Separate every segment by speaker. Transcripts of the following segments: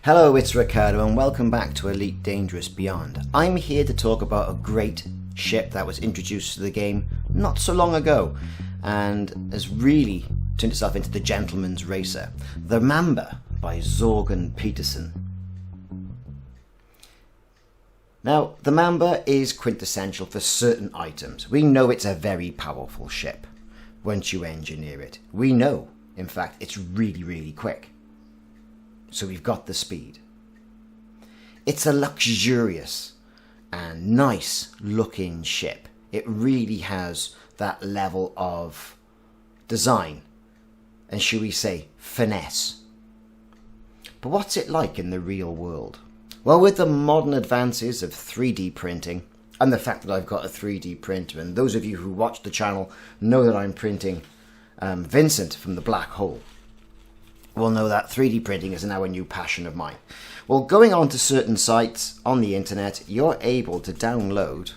Speaker 1: Hello, it's Ricardo and welcome back to Elite Dangerous Beyond. I'm here to talk about a great ship that was introduced to the game not so long ago and has really turned itself into the gentleman's racer. The Mamba by Zorgen Peterson. Now, the Mamba is quintessential for certain items. We know it's a very powerful ship once you engineer it. We know, in fact, it's really quick. So we've got the speed. It's a luxurious and nice looking ship. It really has that level of design and, shall we say, finesse. But what's it like in the real world? Well, with the modern advances of 3D printing and the fact that I've got a 3D printer, and those of you who watch the channel know that I'm printing Vincent from the Black Hole, will know that 3D printing is now a new passion of mine. Well, going on to certain sites on the internet, you're able to download,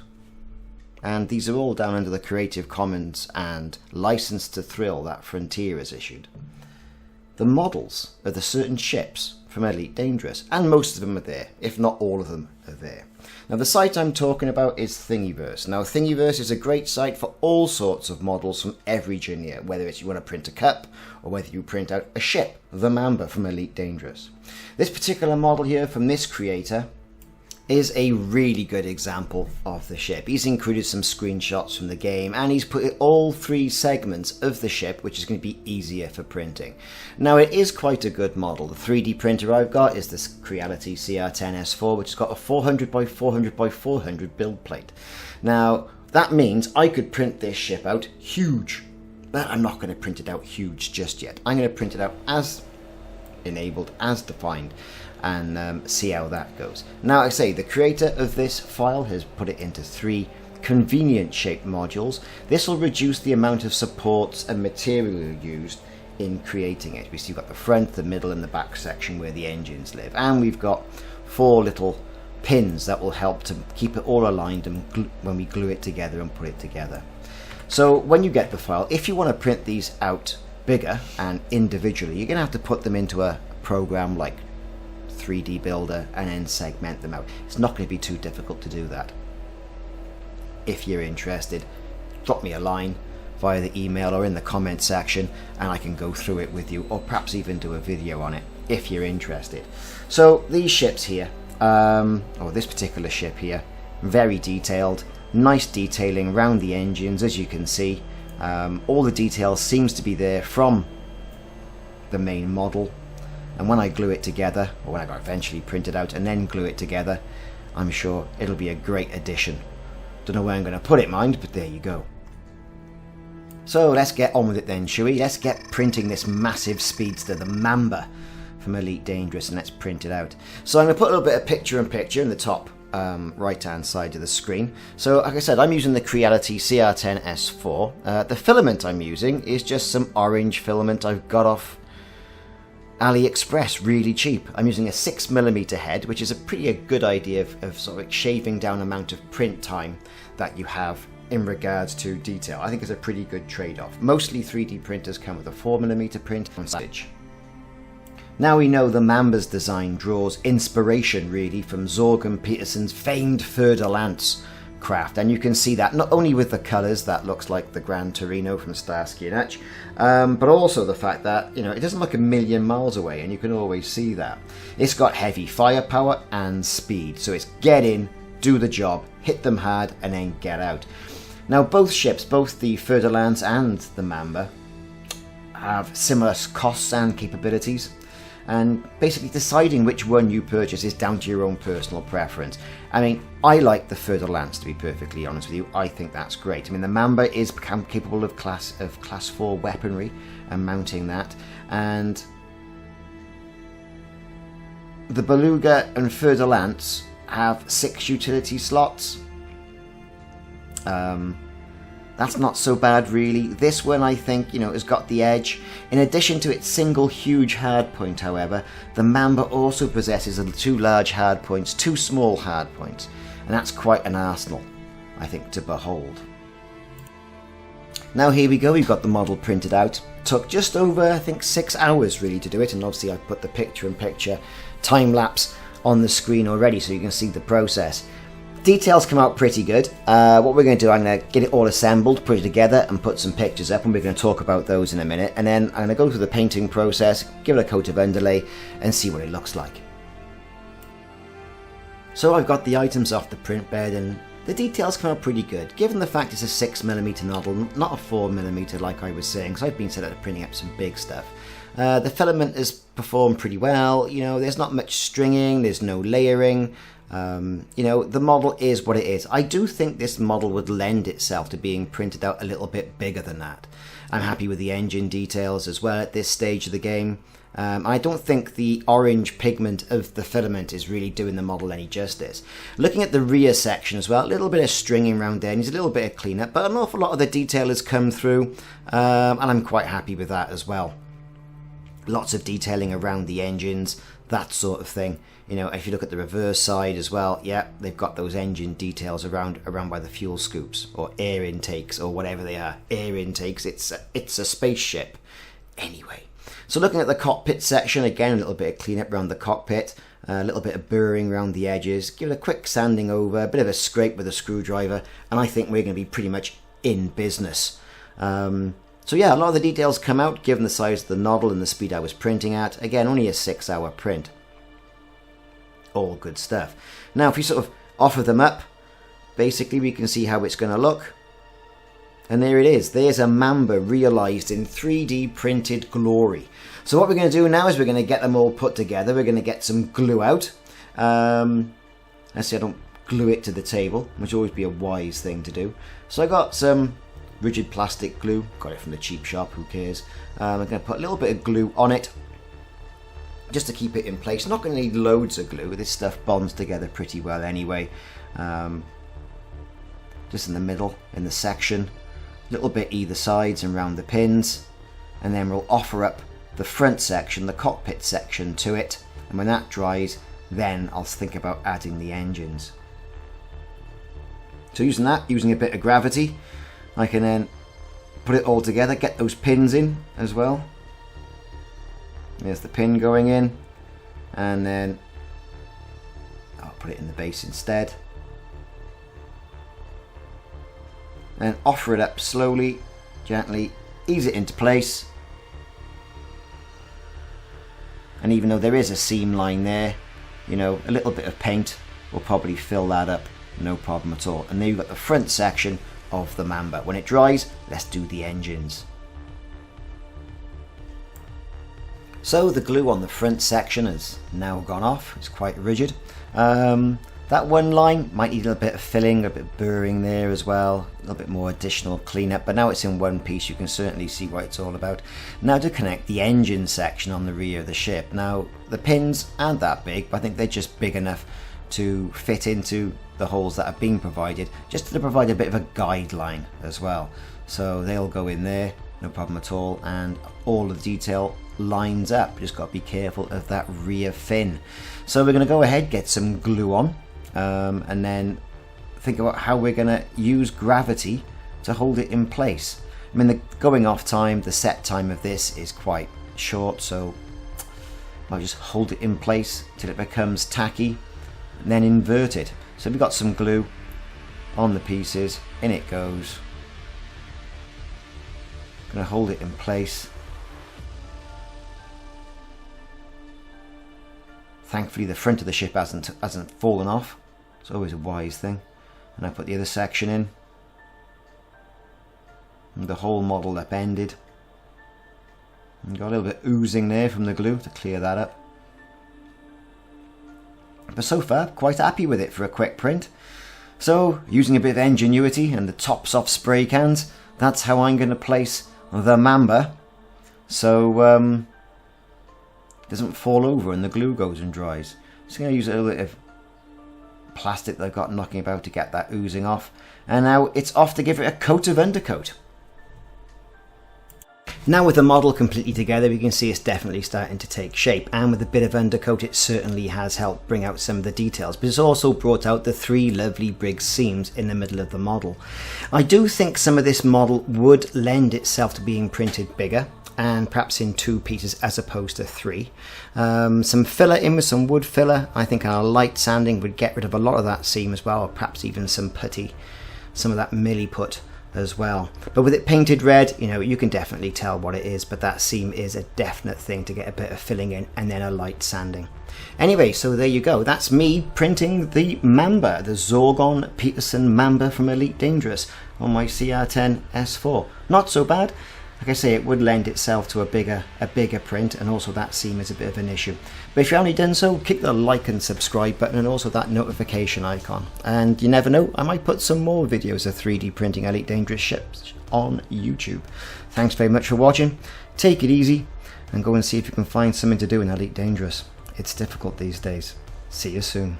Speaker 1: and these are all down under the Creative Commons and License to Thrill that Frontier has issued, the models of the certain ships from Elite Dangerous, and most of them are there, if not all of them are there. Now, the site I'm talking about is Thingiverse. Now, Thingiverse is a great site for all sorts of models from every genre, whether it's you want to print a cup or whether you print out a ship, the Mamba from Elite Dangerous. This particular model here from this creator is a really good example of the ship. He's included some screenshots from the game and he's put all three segments of the ship, which is going to be easier for printing. Now, it is quite a good model. The 3D printer I've got is this Creality CR10S4, which has got a 400 by 400 by 400 build plate. Now, that means I could print this ship out huge, but I'm not going to print it out huge just yet. I'm going to print it out as enabled, as defined, and see how that goes. Now, I say the creator of this file has put it into 3 convenient shaped modules. This will reduce the amount of supports and material used in creating it. We see you've got the front, the middle and the back section where the engines live, and we've got 4 little pins that will help to keep it all aligned and when we glue it together and put it together. So when you get the file, if you want to print these out bigger and individually, you're going to have to put them into a program like 3D Builder and then segment them out. It's not going to be too difficult to do that. If you're interested, drop me a line via the email or in the comment section and I can go through it with you, or perhaps even do a video on it if you're interested. So these ships here, or this particular ship here, very detailed, nice detailing around the engines, as you can see. All the detail seems to be there from the main model. And when I glue it together, or when I eventually print it out and then glue it together, I'm sure it'll be a great addition. Don't know where I'm going to put it, mind, but there you go. So let's get on with it then, shall we? Let's get printing this massive speedster, the Mamba from Elite Dangerous, and let's print it out. So I'm going to put a little bit of picture-in-picture in the top right-hand side of the screen. So, like I said, I'm using the Creality CR10S4. The filament I'm using is just some orange filament I've got off AliExpress, really cheap. I'm using a 6mm head, which is a pretty good idea of sort of shaving down amount of print time that you have in regards to detail. I think it's a pretty good trade-off. Mostly 3D printers come with a 4mm print on stage. Now we know the Mamba's design draws inspiration really from Zorgen Peterson's famed Fer-de-Lance craft, and you can see that not only with the colours that looks like the Gran Torino from Starsky and Hutch, but also the fact that, you know, it doesn't look a million miles away, and you can always see that. It's got heavy firepower and speed, so it's get in, do the job, hit them hard, and then get out. Now both ships, both the Fer-de-Lance and the Mamba, have similar costs and capabilities. And basically deciding which one you purchase is down to your own personal preference. I mean, I like the Fer-de-Lance, to be perfectly honest with you. I think that's great. I mean, the Mamba is capable of class 4 weaponry and mounting that. And the Beluga and Fer-de-Lance have 6 utility slots. That's not so bad, really. This one, I think, you know, has got the edge. In addition to its single huge hardpoint, however, the Mamba also possesses 2 large hardpoints, 2 small hardpoints, and that's quite an arsenal, I think, to behold. Now here we go, we've got the model printed out. Took just over, I think, 6 hours really to do it, and obviously I put the picture-in-picture time lapse on the screen already so you can see the process. Details come out pretty good. What we're going to do, I'm going to get it all assembled, put it together and put some pictures up, and we're going to talk about those in a minute. And then I'm going to go through the painting process, give it a coat of underlay and see what it looks like. So I've got the items off the print bed and the details come out pretty good, given the fact it's a 6mm model, not a 4mm like I was saying, because I've been set up printing up some big stuff. The filament has performed pretty well, you know, there's not much stringing, there's no layering. You know, the model is what it is. I do think this model would lend itself to being printed out a little bit bigger than that. I'm happy with the engine details as well at this stage of the game. I don't think the orange pigment of the filament is really doing the model any justice. Looking at the rear section as well, a little bit of stringing around there, needs a little bit of cleanup, but an awful lot of the detail has come through, and I'm quite happy with that as well. Lots of detailing around the engines, that sort of thing. You know, if you look at the reverse side as well, yeah, they've got those engine details around by the fuel scoops or air intakes or whatever they are. Air intakes, it's a spaceship. Anyway, so looking at the cockpit section, again, a little bit of cleanup around the cockpit, a little bit of burring around the edges, give it a quick sanding over, a bit of a scrape with a screwdriver, and I think we're going to be pretty much in business. So yeah, a lot of the details come out given the size of the novel and the speed I was printing at. Again, only a 6-hour print. All good stuff. Now if we sort of offer them up, basically we can see how it's going to look. And there it is. There's a Mamba realised in 3D printed glory. So what we're going to do now is we're going to get them all put together. We're going to get some glue out. Let's see, I don't glue it to the table, which would always be a wise thing to do. So I got some rigid plastic glue. Got it from the cheap shop, who cares. I'm going to put a little bit of glue on it, just to keep it in place. Not going to need loads of glue. This stuff bonds together pretty well anyway. Just in the middle, in the section. A little bit either sides and round the pins. And then we'll offer up the front section, the cockpit section to it. And when that dries, then I'll think about adding the engines. So using a bit of gravity, I can then put it all together, get those pins in as well. There's the pin going in, and then I'll put it in the base instead. And offer it up slowly, gently, ease it into place. And even though there is a seam line there, you know, a little bit of paint will probably fill that up, no problem at all. And there you've got the front section of the Mamba. When it dries, let's do the engines. So the glue on the front section has now gone off. It's quite rigid. That one line might need a little bit of filling, a bit of burring there as well, a little bit more additional cleanup, but now it's in one piece. You can certainly see what it's all about. Now to connect the engine section on the rear of the ship. Now the pins aren't that big, but I think they're just big enough to fit into the holes that have been provided, just to provide a bit of a guideline as well. So they'll go in there, no problem at all, and all the detail lines up. Just got to be careful of that rear fin. So we're going to go ahead, get some glue on, and then think about how we're going to use gravity to hold it in place. I mean, the going off time, the set time of this is quite short, so I'll just hold it in place till it becomes tacky and then invert it. So we've got some glue on the pieces, in it goes. Going to hold it in place. Thankfully the front of the ship hasn't fallen off. It's always a wise thing. And I put the other section in. And the whole model upended. And got a little bit oozing there from the glue to clear that up. But so far, quite happy with it for a quick print. So, using a bit of ingenuity and the tops off spray cans, that's how I'm going to place the Mamba. So, it doesn't fall over and the glue goes and dries. Just going to use a little bit of plastic that I've got knocking about to get that oozing off. And now it's off to give it a coat of Undercoat. Now with the model completely together, we can see it's definitely starting to take shape, and with a bit of undercoat it certainly has helped bring out some of the details, but it's also brought out the 3 lovely Briggs seams in the middle of the model. I do think some of this model would lend itself to being printed bigger, and perhaps in 2 pieces as opposed to 3. Some filler in with some wood filler. I think our light sanding would get rid of a lot of that seam as well, or perhaps even some putty, some of that milli put as well. But with it painted red, you know, you can definitely tell what it is, but that seam is a definite thing to get a bit of filling in, and then a light sanding. Anyway, so there you go. That's me printing the Mamba, the Zorgon Peterson Mamba from Elite Dangerous on my CR10 S4. Not so bad. Like I say, it would lend itself to a bigger print, and also that seam is a bit of an issue. But if you've already done so, click the like and subscribe button, and also that notification icon. And you never know, I might put some more videos of 3D printing Elite Dangerous ships on YouTube. Thanks very much for watching. Take it easy, and go and see if you can find something to do in Elite Dangerous. It's difficult these days. See you soon.